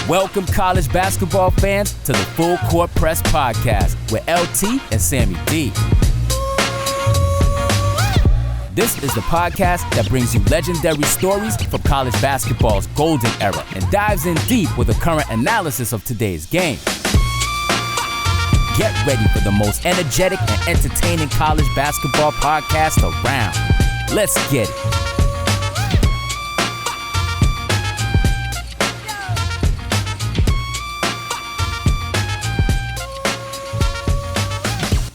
Welcome, college basketball fans, to the Full Court Press Podcast with LT and Sammy D. This is the podcast that brings you legendary stories from college basketball's golden era and dives in deep with a current analysis of today's game. Get ready for the most energetic and entertaining college basketball podcast around. Let's get it.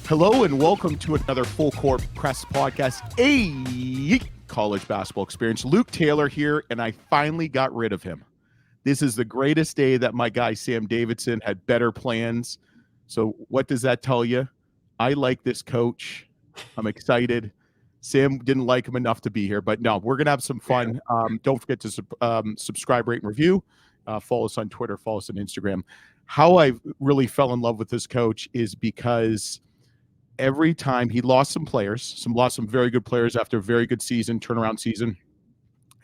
Hello and welcome to another Full Court Press Podcast, a college basketball experience. Luke Taylor here, and I finally got rid of him. This is the greatest day that my guy Sam Davidson had better plans. So what does that tell you? I like this coach. I'm excited. Sam didn't like him enough to be here, but no, we're going to have some fun. Don't forget to subscribe, rate, and review. Follow us on Twitter, follow us on Instagram. How I really fell in love with this coach is because every time he lost some very good players after a very good season, turnaround season.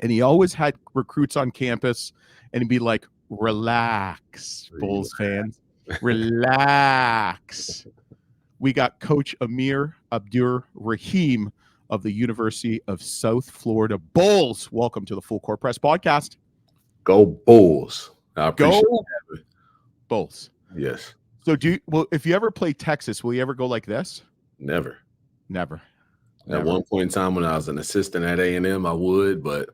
And he always had recruits on campus and he'd be like, relax, Bulls fans, relax. We got Coach Amir Abdur-Rahim of the University of South Florida Bulls. Welcome to the Full Court Press Podcast. Go Bulls. I appreciate it. Bulls. Yes. So if you ever play Texas, will you ever go like this? Never. At one point in time when I was an assistant at A&M, I would, but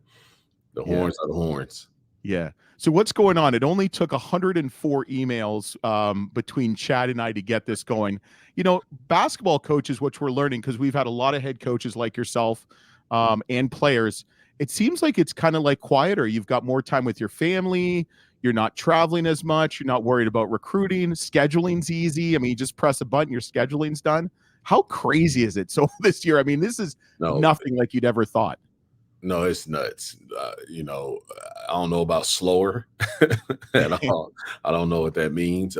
the horns are the horns. Yeah. So what's going on? It only took 104 emails between Chad and I to get this going. You know, basketball coaches, which we're learning, because we've had a lot of head coaches like yourself and players, it seems like it's kind of like quieter. You've got more time with your family. You're not traveling as much. You're not worried about recruiting. Scheduling's easy. I mean, you just press a button, your scheduling's done. How crazy is it? So this year, I mean, this is nothing like you'd ever thought. No, it's nuts. I don't know about slower at all. I don't know what that means.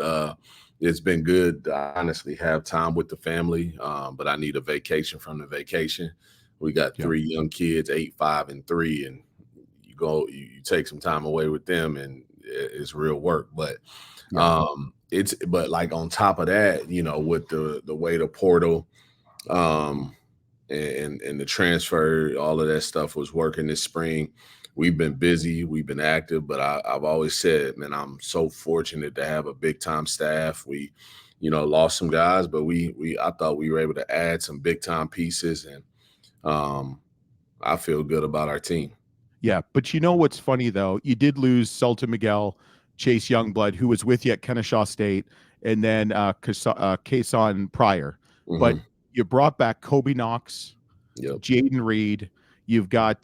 It's been good to honestly have time with the family, but I need a vacation from the vacation. We got three young kids, 8, 5, and 3, and you take some time away with them, and it's real work. But but like on top of that, you know, with the way the portal and the transfer, all of that stuff was working this spring. We've been busy, we've been active, but I've always said, man, I'm so fortunate to have a big time staff. We, lost some guys, but I thought we were able to add some big time pieces, and I feel good about our team. Yeah, but you know what's funny though? You did lose Sultan Miguel, Chase Youngblood, who was with you at Kennesaw State, and then Kason Pryor. Mm-hmm. But you brought back Kobe Knox, Jaden Reed. You've got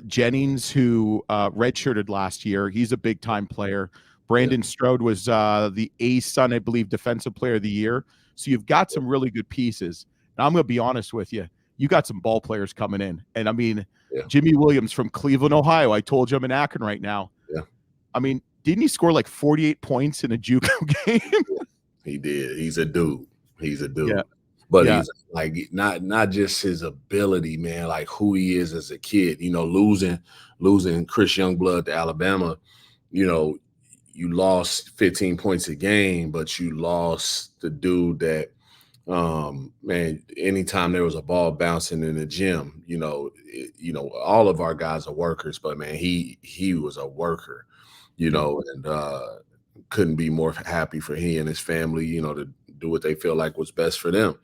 Jennings, who redshirted last year. He's a big-time player. Brandon Stroud was the ASUN, I believe, Defensive Player of the Year. So you've got some really good pieces. And I'm going to be honest with you. You got some ball players coming in. And, I mean, Jimmy Williams from Cleveland, Ohio. I told you I'm in Akron right now. Yeah. I mean, didn't he score like 48 points in a JUCO game? He did. He's a dude. Yeah. But he's like not just his ability, man, like who he is as a kid. Losing Chris Youngblood to Alabama, you lost 15 points a game, but you lost the dude that, man, anytime there was a ball bouncing in the gym, all of our guys are workers, but man, he was a worker. And couldn't be more happy for he and his family, to do what they feel like was best for them,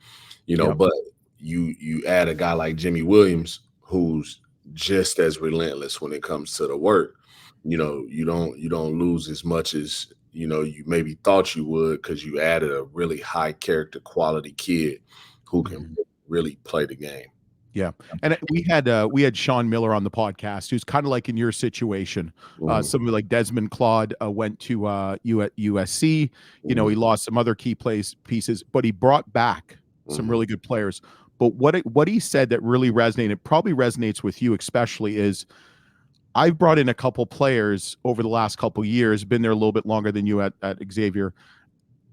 but you add a guy like Jimmy Williams, who's just as relentless when it comes to the work. You don't lose as much as, you maybe thought you would, because you added a really high character quality kid who can really play the game. Yeah. And we had Sean Miller on the podcast, who's kind of like in your situation. Somebody like Desmond Claude went to USC. He lost some other key pieces, but he brought back some really good players. But what he said that really resonated, probably resonates with you especially, is I've brought in a couple players over the last couple of years, been there a little bit longer than you at Xavier,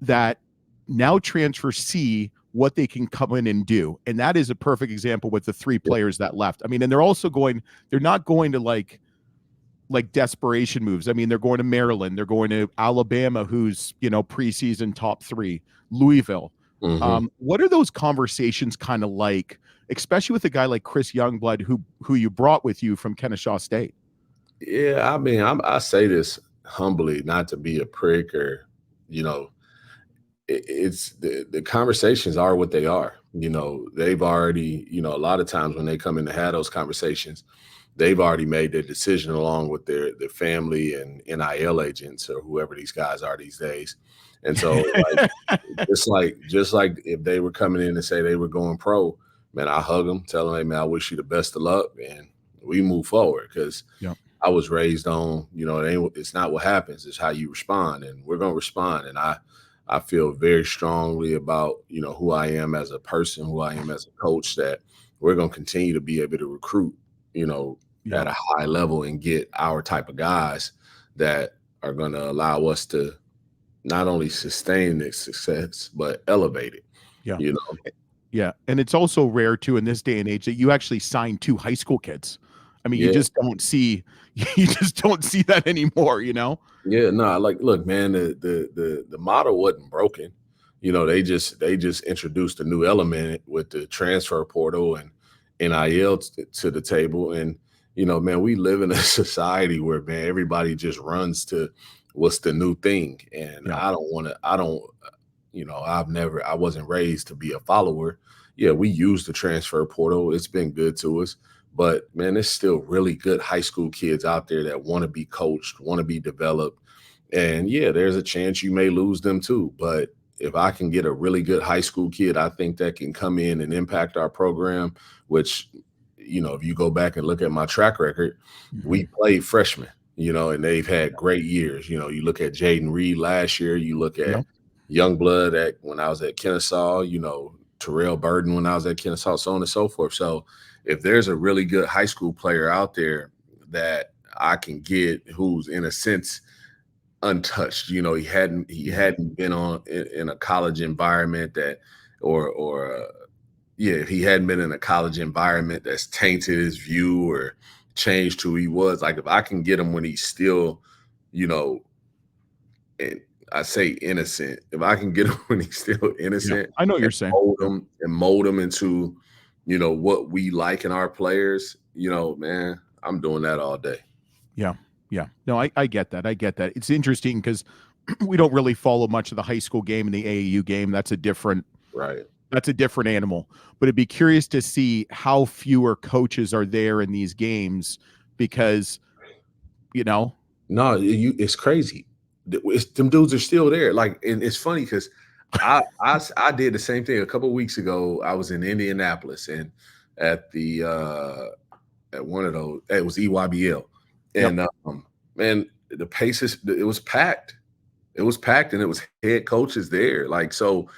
that now transfers see what they can come in and do. And that is a perfect example with the 3 players that left. I mean, and they're not going to like like desperation moves. I mean, they're going to Maryland, they're going to Alabama, who's, preseason top 3, Louisville. What are those conversations kind of like, especially with a guy like Chris Youngblood, who you brought with you from Kennesaw State? Yeah, I mean, I say this humbly, not to be a prick or, it's the conversations are what they are. They've already, a lot of times when they come in to have those conversations, they've already made their decision along with their family and NIL agents or whoever these guys are these days. And so just like if they were coming in and say they were going pro, man, I hug them, tell them, hey, man, I wish you the best of luck, and we move forward, because I was raised on, it's not what happens, it's how you respond, and we're going to respond. And I feel very strongly about, who I am as a person, who I am as a coach, that we're going to continue to be able to recruit, at a high level and get our type of guys that are going to allow us to not only sustain this success, but elevate it. Yeah. And it's also rare too in this day and age that you actually sign 2 high school kids. I mean, you just don't see that anymore, Yeah, no, look, man, the model wasn't broken. They just introduced a new element with the transfer portal and NIL to the table. And, man, we live in a society where, man, everybody just runs to what's the new thing. And I wasn't raised to be a follower. Yeah, we use the transfer portal. It's been good to us. But, man, there's still really good high school kids out there that want to be coached, want to be developed. And, yeah, there's a chance you may lose them too. But if I can get a really good high school kid, I think that can come in and impact our program, which, if you go back and look at my track record, we played freshmen, and they've had great years. You look at Jaden Reed last year, you look at Youngblood when I was at Kennesaw, Terrell Burden when I was at Kennesaw, so on and so forth. So if there's a really good high school player out there that I can get, who's in a sense untouched, he hadn't been in a college environment if he hadn't been in a college environment that's tainted his view or changed who he was, like if I can get him when he's still, and I say innocent, if I can get him when he's still innocent, I know what you're saying, mold him into, what we like in our players, man, I'm doing that all day. Yeah. No, I get that. It's interesting because we don't really follow much of the high school game and the AAU game. That's a different animal. But it'd be curious to see how fewer coaches are there in these games because, No, it's crazy. Them dudes are still there. And it's funny because I did the same thing a couple of weeks ago. I was in Indianapolis and at one of those, it was EYBL. And man, the paces, it was packed. It was packed and it was head coaches there. So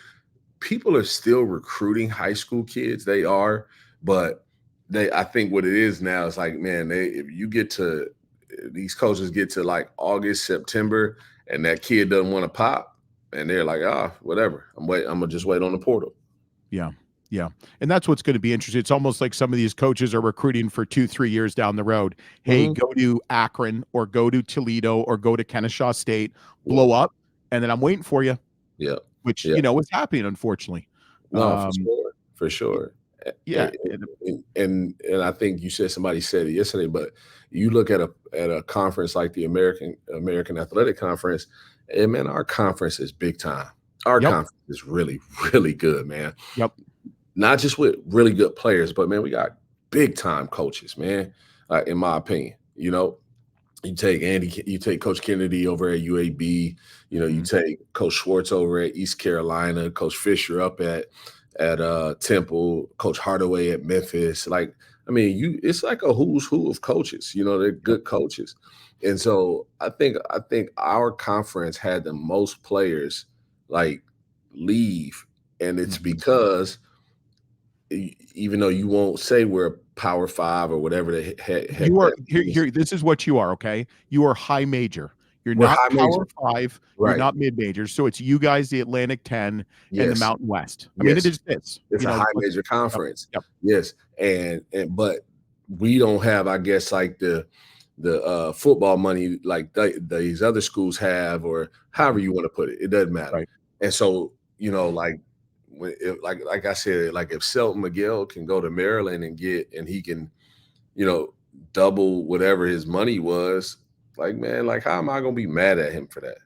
people are still recruiting high school kids. They are, but I think what it is now is man, if you get to, these coaches get to August, September, and that kid doesn't want to pop, and they're whatever. I'm gonna just wait on the portal. Yeah. And that's what's going to be interesting. It's almost like some of these coaches are recruiting for 2-3 years down the road. Hey, go to Akron or go to Toledo or go to Kennesaw State, blow up, and then I'm waiting for you. Yeah. Which, is happening, unfortunately. No, for sure. Yeah. And I think somebody said it yesterday, but you look at a conference like the American Athletic Conference, and man, our conference is big time. Our conference is really, really good, man. Yep. Not just with really good players, but man, we got big time coaches, man. In my opinion, you take Coach Kennedy over at UAB, you take Coach Schwartz over at East Carolina, Coach Fisher up at Temple, Coach Hardaway at Memphis. It's like a who's who of coaches. They're good coaches, and so I think our conference had the most players leave, and it's because even though you won't say we're a Power 5 or whatever the heck you are here. This is what you are. Okay, you are high major. You're not Power 5. Right. You're not mid majors. So it's you guys, the Atlantic 10 and the Mountain West. I mean, it is this. It's a high major conference. Yep. Yes, and but we don't have, I guess, the the football money like these other schools have, or however you want to put it. It doesn't matter. Right. And so, like like I said, like if Selton Miguel can go to Maryland and he can, double whatever his money was, like, man, like how am I gonna be mad at him for that?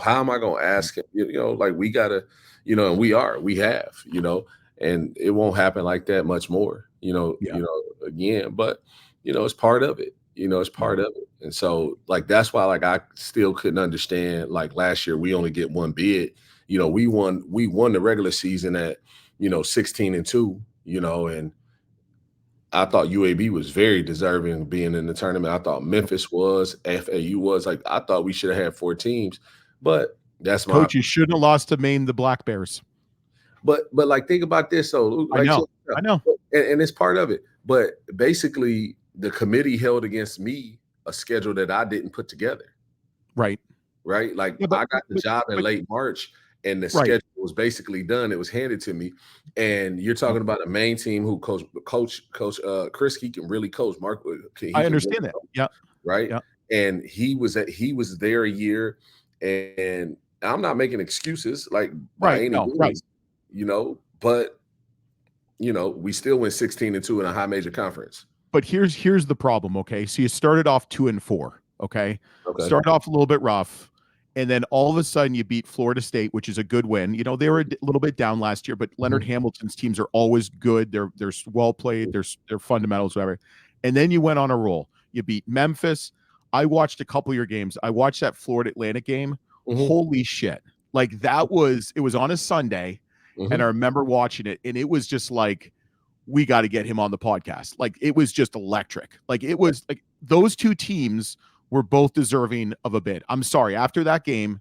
How am I gonna ask him? Like we gotta, and we have, and it won't happen like that much more, again. But it's part of it. It's part of it. And so like that's why like I still couldn't understand like last year we only get one bid. We won the regular season at 16-2, and I thought UAB was very deserving of being in the tournament. I thought Memphis was, FAU was. Like I thought we should have had 4 teams, but that's my coach. You shouldn't have lost to Maine, the Black Bears. But like think about this. So like, I know, and it's part of it. But basically, the committee held against me a schedule that I didn't put together. Right. Like I got the job in late March. And the schedule was basically done. It was handed to me. And you're talking about a main team who coach Chris, he can really coach. Mark, I understand that. Yeah. Right. Yeah. And he was there a year. And I'm not making excuses like by any means, but we still went 16-2 in a high major conference. But here's the problem. Okay. So you started off 2-4. Okay. Started off a little bit rough. And then all of a sudden you beat Florida State, which is a good win. They were a little bit down last year, but Leonard Hamilton's teams are always good. They're well played. They're fundamentals, whatever. And then you went on a roll. You beat Memphis. I watched a couple of your games. I watched that Florida Atlantic game. Holy shit. Like it was on a Sunday. And I remember watching it, and it was just like, we got to get him on the podcast. Like it was just electric. Like it was like those two teams were both deserving of a bid. I'm sorry. After that game,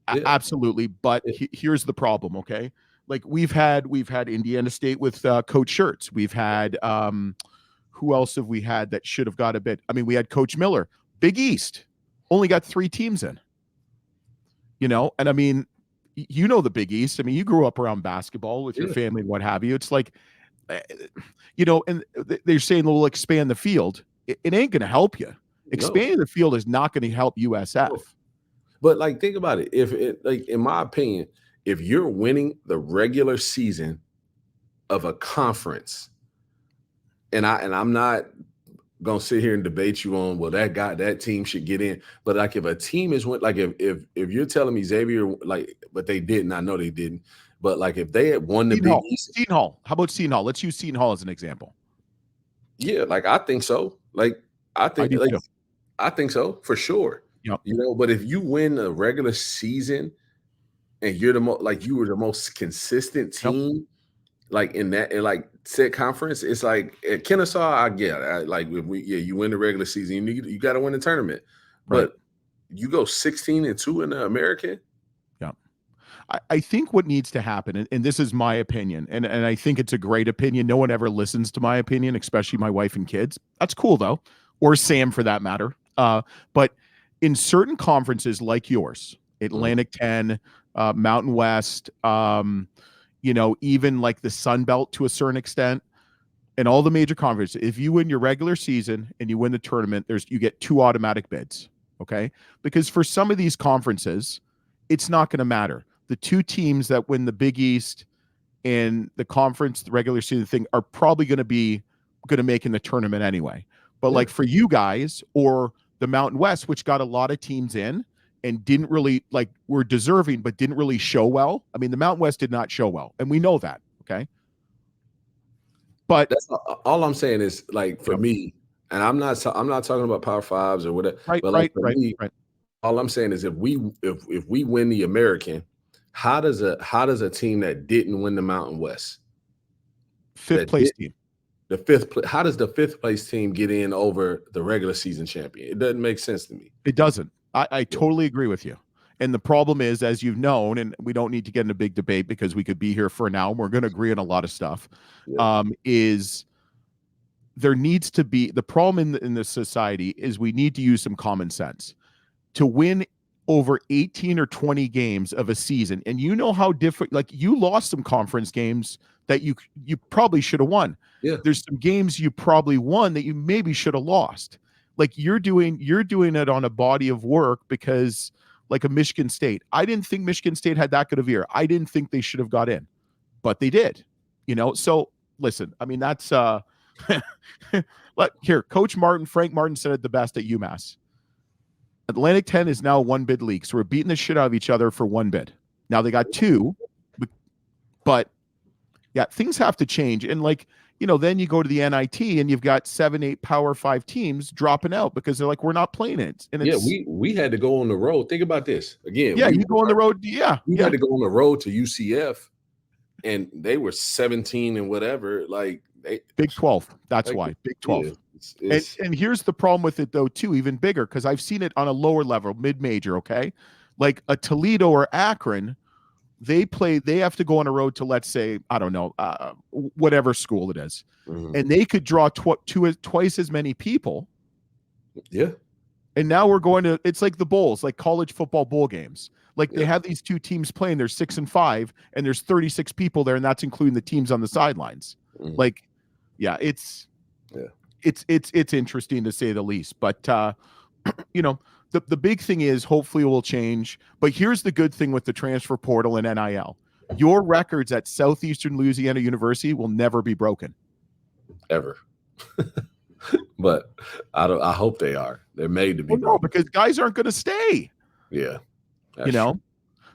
absolutely. But here's the problem. Okay, like we've had Indiana State with Coach Schertz. We've had who else have we had that should have got a bid? I mean, we had Coach Miller. Big East only got 3 teams in. And I mean, the Big East. I mean, you grew up around basketball with your family and what have you. It's like, and they're saying they'll expand the field. It ain't going to help you. Expanding the field is not going to help USF. But like, think about it. If in my opinion, if you're winning the regular season of a conference, and I'm not gonna sit here and debate you on, well, that team should get in. But like, if a team is like, if you're telling me Xavier, like, but they didn't, I know they didn't. But like, if they had won the Big East, Seton Hall. How about Seton Hall? Let's use Seton Hall as an example. Yeah, like I think so. Like I think so for sure. Yep. But if you win a regular season and you're you were the most consistent team, like in like said conference, it's like at Kennesaw, I get it. Like you win the regular season, you got to win the tournament. Right. But you go 16-2 in the American. Yeah. I think what needs to happen, and this is my opinion, and I think it's a great opinion. No one ever listens to my opinion, especially my wife and kids. That's cool though, or Sam for that matter. But in certain conferences like yours, Atlantic 10, Mountain West, even like the Sun Belt to a certain extent, and all the major conferences, if you win your regular season and you win the tournament, you get 2 automatic bids. Okay. Because for some of these conferences, it's not going to matter. The 2 teams that win the Big East and the conference, the regular season thing, are probably going to make in the tournament anyway. But like for you guys or the Mountain West, which got a lot of teams in and didn't really were deserving, but didn't really show well. I mean, the Mountain West did not show well, and we know that. Okay. But that's all I'm saying is, like, for me, and I'm not talking about Power Fives or whatever. Right. All I'm saying is if we win the American, how does a team that didn't win the Mountain West, 5th place team, the 5th place, how does the 5th place team get in over the regular season champion? It doesn't make sense to me. It doesn't. I totally agree with you. And the problem is, as you've known, and we don't need to get in a big debate because we could be here for an hour and we're going to agree on a lot of stuff, is there needs to be, the problem in this society is we need to use some common sense to win over 18 or 20 games of a season. And you know how different, like you lost some conference games that you probably should have won. Yeah. There's some games you probably won that you maybe should have lost. Like you're doing it on a body of work because like a Michigan State. I didn't think Michigan State had that good of a year. I didn't think they should have got in, but they did. So listen, I mean that's here, Coach Frank Martin said it the best at UMass. Atlantic 10 is now a one bid league. So we're beating the shit out of each other for one bid. Now they got two, but yeah, things have to change. And then you go to the NIT and you've got 7-8 Power 5 teams dropping out because they're like, we're not playing it. And we had to go on the road. Think about this again. Yeah, you go on the road. Yeah, we had to go on the road to UCF, and they were 17 and whatever. Like Big 12. That's why Big 12. Yeah, and here's the problem with it though too, even bigger, because I've seen it on a lower level, mid-major. Okay, like a Toledo or Akron. They have to go on a road to, let's say, I don't know, whatever school it is. Mm-hmm. And they could draw twice as many people. Yeah. And now we're going to, it's like the bowls, like college football bowl games. Like they have these two teams playing, there's 6 and 5, and there's 36 people there, and that's including the teams on the sidelines. Mm-hmm. Like, yeah, it's interesting to say the least. But, the big thing is hopefully it will change. But here's the good thing with the transfer portal and NIL. Your records at Southeastern Louisiana University will never be broken. Ever. But I hope they are. They're made to be broken. No, because guys aren't going to stay. Yeah. True.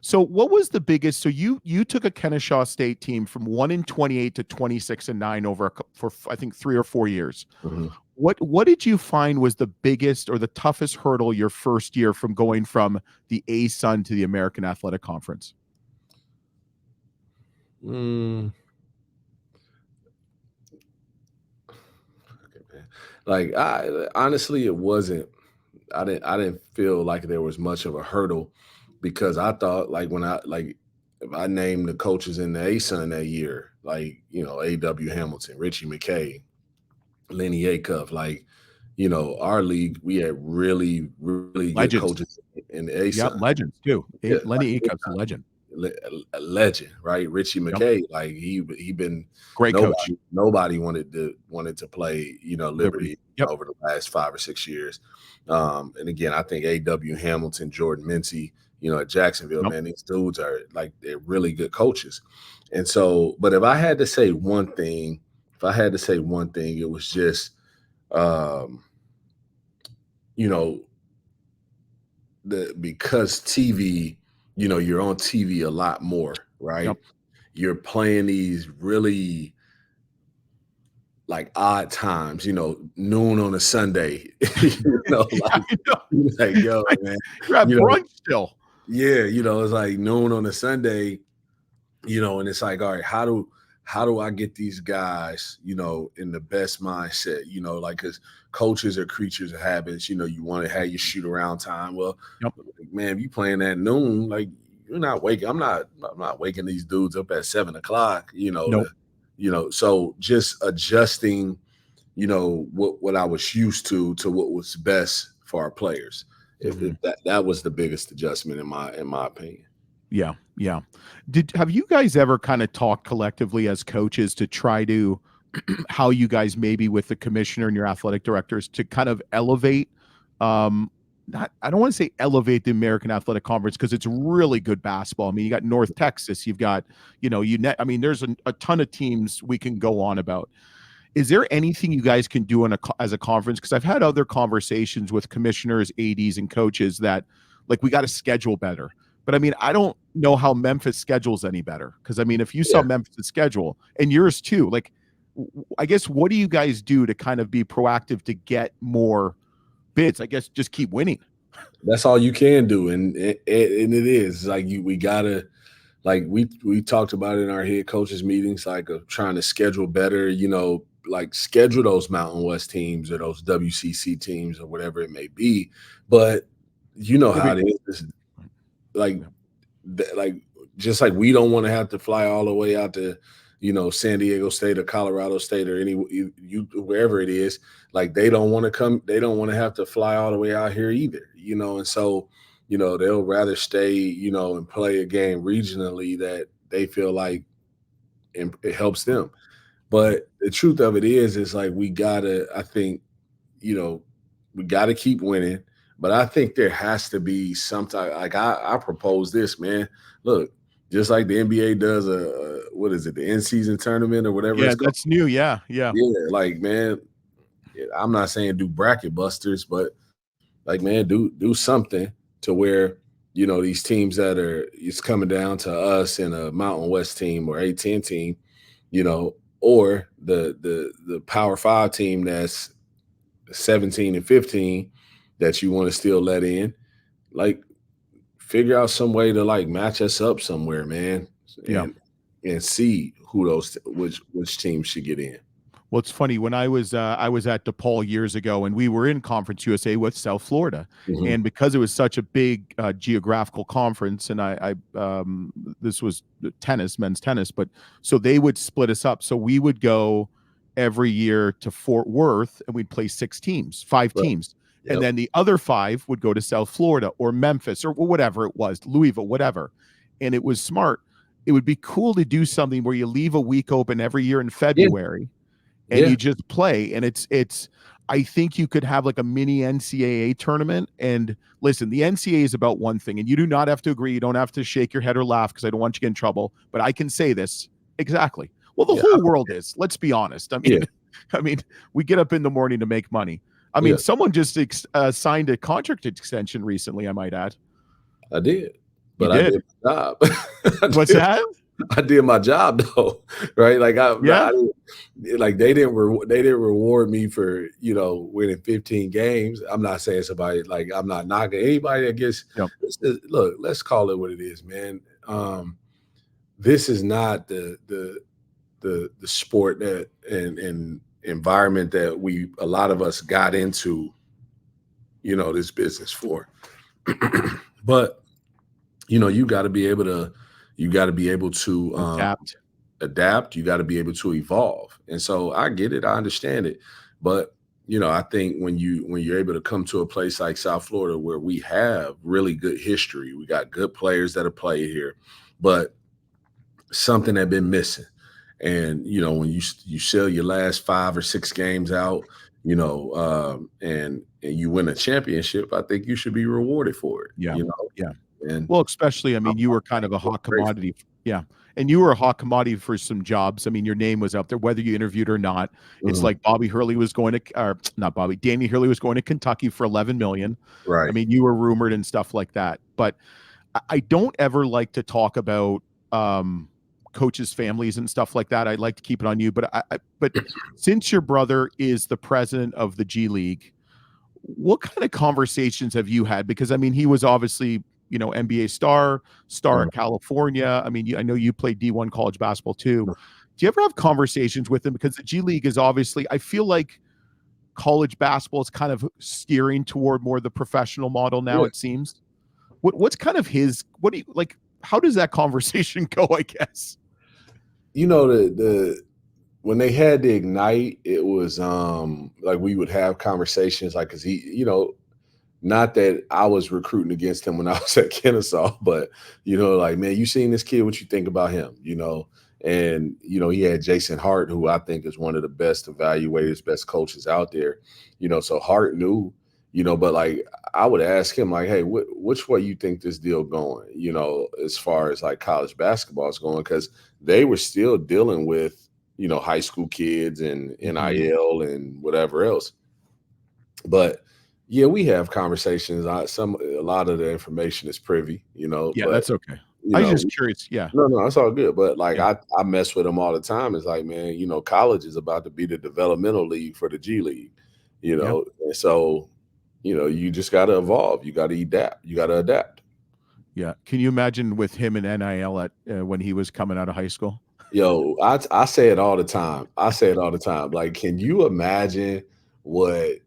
So what was the biggest? So you took a Kennesaw State team from 1-28 to 26-9 over for I think 3 or 4 years. Mm-hmm. What did you find was the biggest or the toughest hurdle your first year from going from the ASUN to the American Athletic Conference? Like honestly, it wasn't. I didn't feel like there was much of a hurdle because I thought if I named the coaches in the ASUN that year, A.W. Hamilton, Richie McKay, Lenny Acuff, our league, we had really, really good coaches in the ASUN. Yep, legends too. Yeah, Lenny Acuff's a legend. A legend, right? Richie McKay, he been great coach. Nobody wanted to play, Liberty over the last 5 or 6 years. And again, I think A.W. Hamilton, Jordan Mincy, at Jacksonville, man, these dudes are they're really good coaches. And so, but if I had to say one thing, it was just, because TV, you're on TV a lot more, right? Yep. You're playing these really odd times, noon on a Sunday, yo, man, you're at brunch still. Yeah. It's like noon on a Sunday, and it's like, all right, how do I get these guys, in the best mindset, because coaches are creatures of habits, you want to have your shoot around time. Well, man, if you playing at noon, you're not waking. I'm not waking these dudes up at 7 o'clock, so just adjusting, what I was used to what was best for our players. Mm-hmm. If that was the biggest adjustment in my opinion. Yeah. Yeah. Have you guys ever kind of talked collectively as coaches to try to how you guys maybe with the commissioner and your athletic directors to kind of elevate, I don't want to say elevate the American Athletic Conference because it's really good basketball. I mean, you got North Texas, you've got, there's a ton of teams we can go on about. Is there anything you guys can do as a conference? Because I've had other conversations with commissioners, ADs, and coaches that we got to schedule better. But I mean, I don't know how Memphis schedules any better. Because I mean, if you saw Memphis' schedule and yours too, I guess what do you guys do to kind of be proactive to get more bids? I guess just keep winning. That's all you can do, and it is we gotta we talked about it in our head coaches meetings, of trying to schedule better. Schedule those Mountain West teams or those WCC teams or whatever it may be. But how it is. Just like we don't want to have to fly all the way out to, San Diego State or Colorado State or wherever it is, they don't want to come. They don't want to have to fly all the way out here either, and so, they'll rather stay, and play a game regionally that they feel like it helps them. But the truth of it is we gotta, I think, we got to keep winning. But I think there has to be something. Like I propose this, man. Look, just like the NBA does what is it, the in-season tournament or whatever Yeah, it's called. that's new. Yeah. Yeah, like, man, I'm not saying do bracket busters, but like, man, do something to where, you know, these teams that it's coming down to us and a Mountain West team or A-10 team, you know, or the Power 5 team that's 17 and 15 that you want to still let in, like, figure out some way to like match us up somewhere, man, Yeah. and see who which teams should get in. Well, it's funny, when I was at DePaul years ago, and we were in Conference USA with South Florida, Mhm. and because it was such a big geographical conference, and this was tennis, men's tennis, but so they would split us up. So we would go every year to Fort Worth, and we'd play five Right. teams, Yep. and then the other five would go to South Florida or Memphis or whatever it was, Louisville, whatever. And it was smart. It would be cool to do something where you leave a week open every year in February. And you just play, and it's I think you could have like a mini NCAA tournament. And listen, the NCAA is about one thing, and you do not have to agree. You don't have to shake your head or laugh, because I don't want you to get in trouble. But I can say this exactly. Well, the whole world is. Let's be honest. I mean, I mean, we get up in the morning to make money. I mean, someone just signed a contract extension recently, I might add. I did, but You I did. did my job. What's that? I did my job though, right? Like they didn't reward me for, you know, winning 15 games. I'm not saying somebody, like, I'm not knocking anybody that gets. Yep. Look, let's call it what it is, man. This is not the sport that and environment that a lot of us got into, you know, this business for. But you know, you got to be able to adapt. You got to be able to evolve. And so I get it. I understand it. But, you know, I think when you're able to come to a place like South Florida, where we have really good history, we got good players that have played here, but something had been missing. And, you know, when you sell your last 5 or 6 games out, you know, and you win a championship, I think you should be rewarded for it. Yeah. You know? Yeah. And well, especially, I mean, you were kind of a hot commodity. Yeah. And you were a hot commodity for some jobs. I mean, your name was out there, whether you interviewed or not. It's like Danny Hurley was going to Kentucky for $11 million. Right. I mean, you were rumored and stuff like that. But I don't ever like to talk about coaches' families and stuff like that. I'd like to keep it on you. But but since your brother is the president of the G League, what kind of conversations have you had? Because, I mean, he was obviously, you know, NBA star in California. I mean, I know you played D1 college basketball too. Do you ever have conversations with him? Because the G League is obviously, I feel like college basketball is kind of steering toward more the professional model now, it seems. What's kind of how does that conversation go, I guess? You know, when they had the Ignite, it was like we would have conversations, like, because he, you know, not that I was recruiting against him when I was at Kennesaw, but, you know, like, man, you seen this kid, what you think about him, you know? And, you know, he had Jason Hart, who I think is one of the best evaluators, best coaches out there, you know, so Hart knew, you know, but like, I would ask him, like, hey, which way you think this deal going, you know, as far as like college basketball is going, because they were still dealing with, you know, high school kids and NIL and whatever else. But yeah, we have conversations. A lot of the information is privy, you know. Yeah, but, that's okay. I was just curious. Yeah. No, it's all good. But like, I mess with them all the time. It's like, man, you know, college is about to be the developmental league for the G League, you know. And so, you know, you just got to evolve. You got to adapt. Yeah. Can you imagine with him and NIL when he was coming out of high school? Yo, I say it all the time. Like, can you imagine what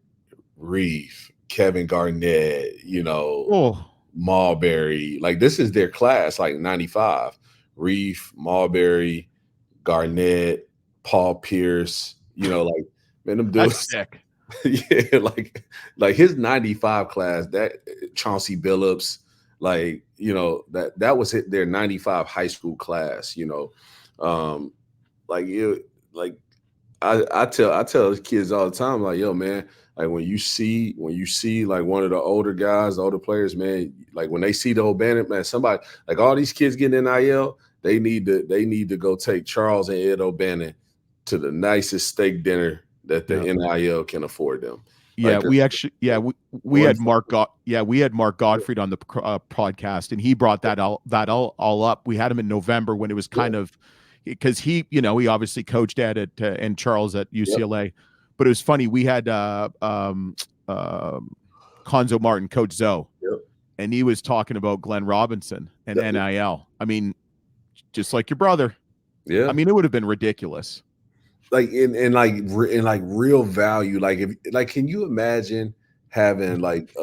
Reef, Kevin Garnett, you know, Marbury, like, this is their class, like 95. Reef, Marbury, Garnett, Paul Pierce, you know, like, man, them dudes. That's sick. Yeah, like his 95 class, that Chauncey Billups, like, you know, that was their 95 high school class, you know. Like I tell the kids all the time, like, yo, man, like when you see like one of the older guys, the older players, man, like when they see the O'Bannon, man, somebody like all these kids getting NIL, they need to go take Charles and Ed O'Bannon to the nicest steak dinner that the NIL can afford them. Yeah, like, we actually, we had Mark Gottfried on the podcast, and he brought that all up. We had him in November when it was kind of, because he obviously coached and Charles at UCLA, but it was funny. We had Conzo Martin, Coach Zoe, and he was talking about Glenn Robinson and NIL. I mean, just like your brother. Yeah, I mean, it would have been ridiculous. Like in real value. Like can you imagine having like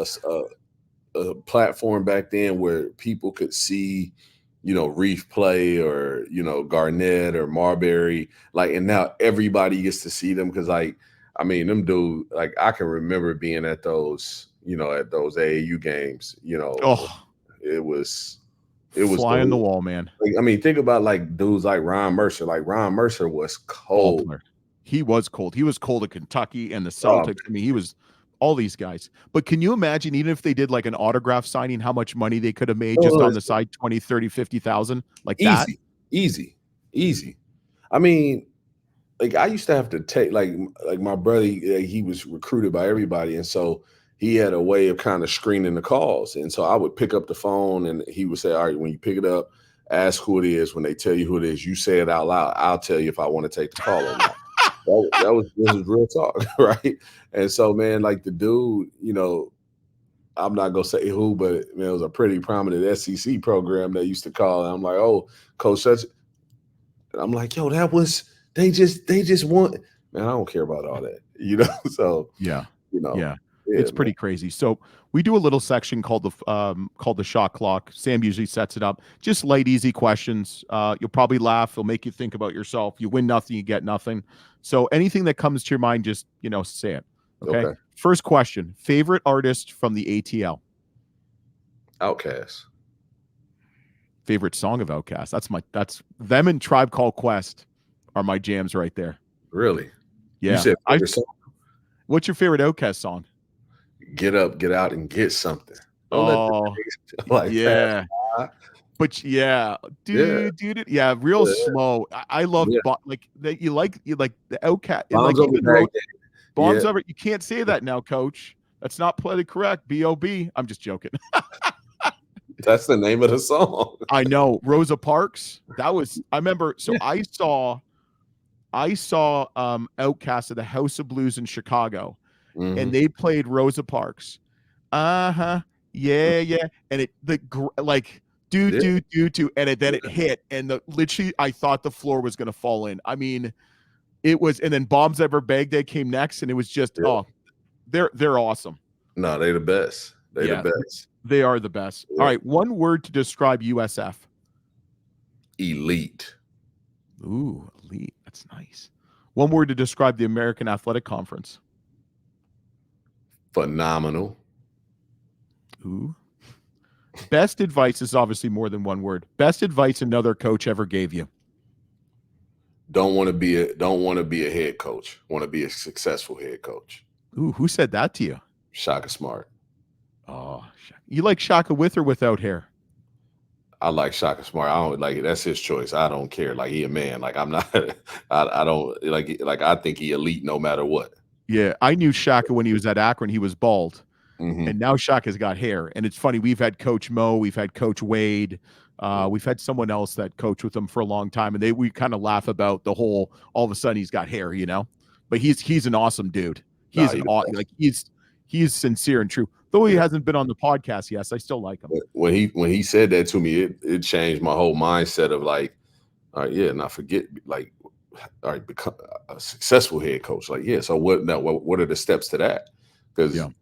a platform back then where people could see, Reef play, or Garnett or Marbury, like, and now everybody gets to see them, because like, I mean, them dude, like, I can remember being at those AAU games. It was fly on the wall, man. Like, I mean, think about like dudes like Ron Mercer. Like Ron Mercer was cold. He was cold. He was cold at Kentucky and the Celtics. I mean, he was all these guys. But can you imagine, even if they did like an autograph signing, how much money they could have made just on the side, 20, 30, 50,000? Like that? Easy. I mean, like I used to have to take like my brother, he was recruited by everybody. And so he had a way of kind of screening the calls. And so I would pick up the phone and he would say, all right, when you pick it up, ask who it is. When they tell you who it is, you say it out loud. I'll tell you if I want to take the call or not. This was real talk, right? And so, man, like the dude, I'm not gonna say who, but man, it was a pretty prominent SEC program that used to call. And I'm like, oh, Coach such. And I'm like, yo, they just want. Man, I don't care about all that, So it's pretty crazy. So we do a little section called the shot clock. Sam usually sets it up. Just light, easy questions. You'll probably laugh. It'll make you think about yourself. You win nothing, you get nothing. So anything that comes to your mind, just say it. Okay. First question: favorite artist from the ATL? Outkast. Favorite song of Outkast? That's them and Tribe Called Quest are my jams right there. Really? Yeah. You said favorite song? What's your favorite Outkast song? Get up, get out, and get something. But real slow. I love like that. You like the Outkast. Bombs over. You can't say that now, Coach. That's not politically correct. B.O.B. I'm just joking. That's the name of the song. I know. Rosa Parks. That was. I remember. So I saw Outkast at the House of Blues in Chicago, and they played Rosa Parks. Yeah, and it do, and then it hit, and literally I thought the floor was gonna fall in. I mean, it was, and then Bombs Ever Baghdad came next, and it was just they're awesome. No, they're the best. They're the best. They are the best. All right, one word to describe USF. Elite. Ooh, elite. That's nice. One word to describe the American Athletic Conference. Phenomenal. Ooh. Best advice is obviously more than one word. Best advice another coach ever gave you. Don't want to be a head coach. Want to be a successful head coach. Ooh, who said that to you? Shaka Smart. Oh, you like Shaka with or without hair? I like Shaka Smart. I don't like it. That's his choice. I don't care. Like, he a man. Like, I'm not. I don't like. I think he elite no matter what. Yeah, I knew Shaka when he was at Akron. He was bald, and now Shaka's got hair. And it's funny. We've had Coach Mo. We've had Coach Wade. We've had someone else that coached with him for a long time, and we kind of laugh about the whole. All of a sudden, he's got hair, But he's an awesome dude. He's sincere and true. Though he hasn't been on the podcast, yes, I still like him. When he said that to me, it changed my whole mindset of like, all right, yeah, not forget, like, all right, become a successful head coach. Like, yeah, so what are the steps to that? Because a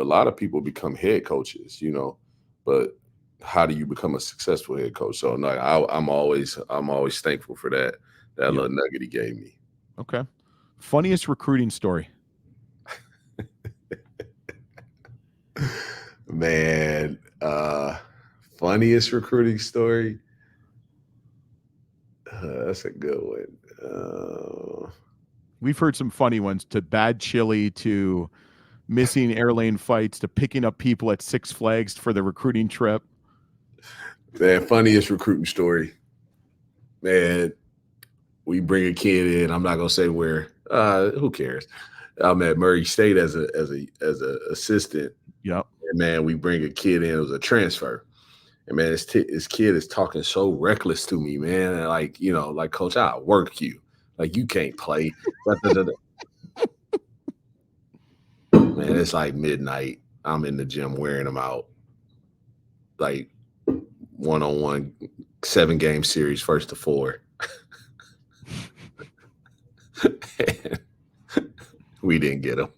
lot of people become head coaches, but how do you become a successful head coach? So no, I'm always thankful for that little nugget he gave me. Okay. Funniest recruiting story. Man, funniest recruiting story. That's a good one. We've heard some funny ones, to bad chili, to missing airlane fights, to picking up people at Six Flags for the recruiting trip. Man, funniest recruiting story. Man, we bring a kid in. I'm not gonna say where. Who cares? I'm at Murray State as a assistant. Yep. And man, we bring a kid in. It was a transfer. And man, this kid is talking so reckless to me, man. And like, like, coach, I'll work you. Like, you can't play. Man, it's like midnight. I'm in the gym wearing them out. Like 1-on-1, 7-game series, 1st to 4. We didn't get him.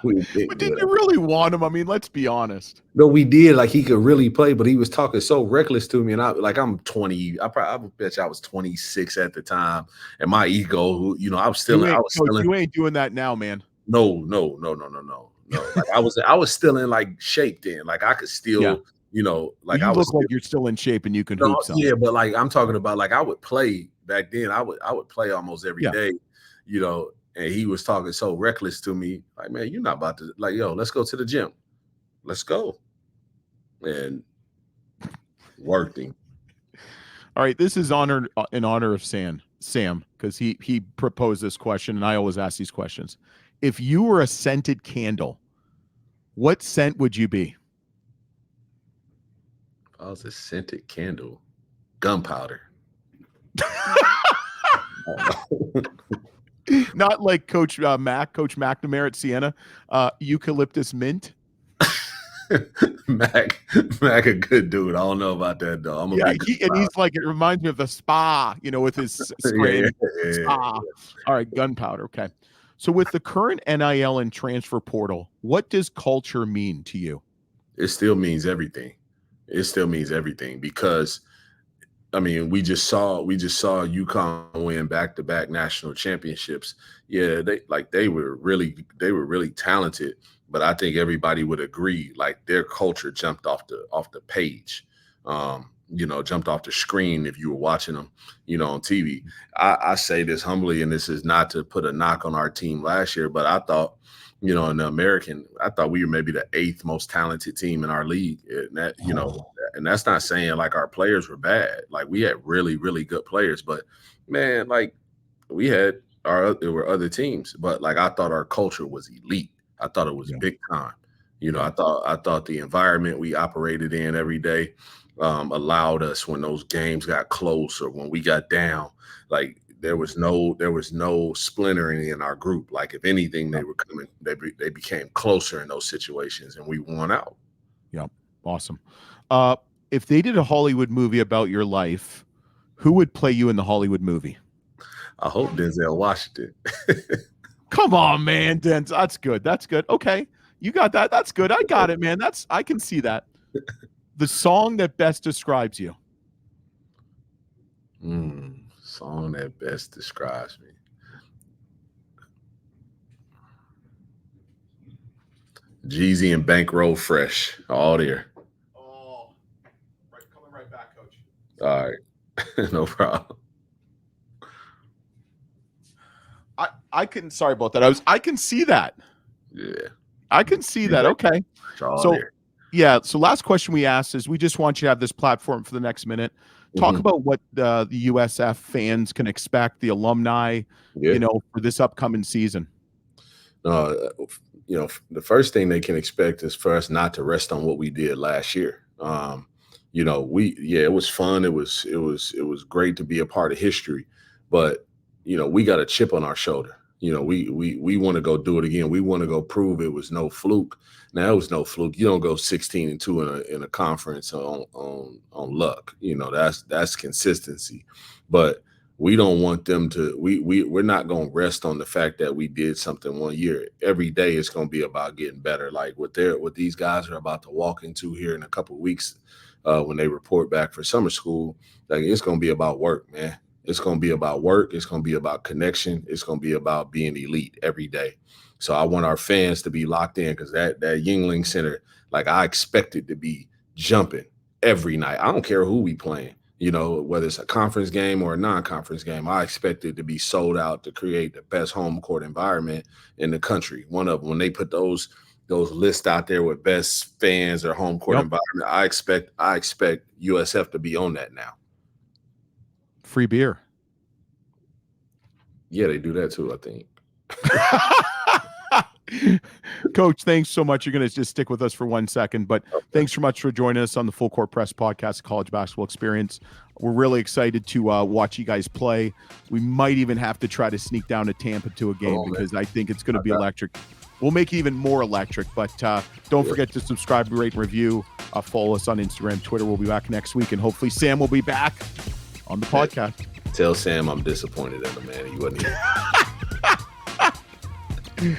Did you really want him? I mean, let's be honest. No, we did. Like, he could really play, but he was talking so reckless to me. And I'm 20. I bet you I was 26 at the time. And my ego, I was still. You ain't doing that now, man. No. Like, I was still in like shape then. Like, I could still, like, I was. Look like you're still in shape and you can hoop something. Yeah, but like, I'm talking about, like, I would play back then. I would play almost every day, And he was talking so reckless to me, like, man, you're not about to, like, yo, let's go to the gym. Let's go. And worked him. All right, this is in honor of Sam, because he proposed this question, and I always ask these questions. If you were a scented candle, what scent would you be? If I was a scented candle, gunpowder. Not like Coach McNamara at Siena, eucalyptus mint. Mac, a good dude. I don't know about that though. He's like, it reminds me of the spa, with his spray. Spa. All right, gunpowder. Okay. So with the current NIL and transfer portal, what does culture mean to you? It still means everything. Because, I mean, we just saw UConn win back-to-back national championships. Yeah, they were really talented, but I think everybody would agree, like, their culture jumped off the page, jumped off the screen if you were watching them, on TV. I say this humbly, and this is not to put a knock on our team last year, but I thought, in the American, I thought we were maybe the 8th most talented team in our league. And that, and that's not saying like our players were bad. Like, we had really, really good players, but man, like, there were other teams, but like, I thought our culture was elite. I thought it was big time. I thought the environment we operated in every day allowed us, when those games got close or when we got down, like, there was no splintering in our group. Like, if anything, they became closer in those situations, and we won out. Yeah, awesome. If they did a Hollywood movie about your life, who would play you in the Hollywood movie? I hope Denzel Washington. Come on, man, Denzel. That's good. That's good. Okay, you got that. That's good. I got it, man. I can see that. The song that best describes you. Song that best describes me. Jeezy and Bankroll Fresh, all there. Oh, coming right back, Coach. All right, no problem. I can. Sorry about that. I can see that. Yeah, I can see that. Okay. So there. Yeah. So last question we asked is, we just want you to have this platform for the next minute. Talk about what the USF fans can expect, the alumni, for this upcoming season. The first thing they can expect is for us not to rest on what we did last year. It was fun. It was great to be a part of history, but we got a chip on our shoulder. We want to go do it again. We want to go prove it was no fluke. Now, it was no fluke. You don't go 16-2 in a conference on luck. That's consistency. But we don't want them to. We're not going to rest on the fact that we did something one year. Every day it's going to be about getting better. Like what these guys are about to walk into here in a couple of weeks, when they report back for summer school. Like, it's going to be about work, man. It's going to be about work. It's going to be about connection. It's going to be about being elite every day. So I want our fans to be locked in, because that Yuengling Center, like, I expect it to be jumping every night. I don't care who we playing. You know, whether it's a conference game or a non-conference game, I expect it to be sold out to create the best home court environment in the country. One of them, when they put those lists out there with best fans or home court environment, I expect USF to be on that now. Free beer. Yeah, they do that too, I think. Coach, thanks so much. You're going to just stick with us for 1 second, but thanks so much for joining us on the Full Court Press Podcast, College Basketball Experience. We're really excited to watch you guys play. We might even have to try to sneak down to Tampa to a game because I think it's going to be electric. We'll make it even more electric, but don't forget to subscribe, rate, and review. Follow us on Instagram, Twitter. We'll be back next week, and hopefully Sam will be back on the podcast. Tell Sam I'm disappointed in him, man. He wasn't here.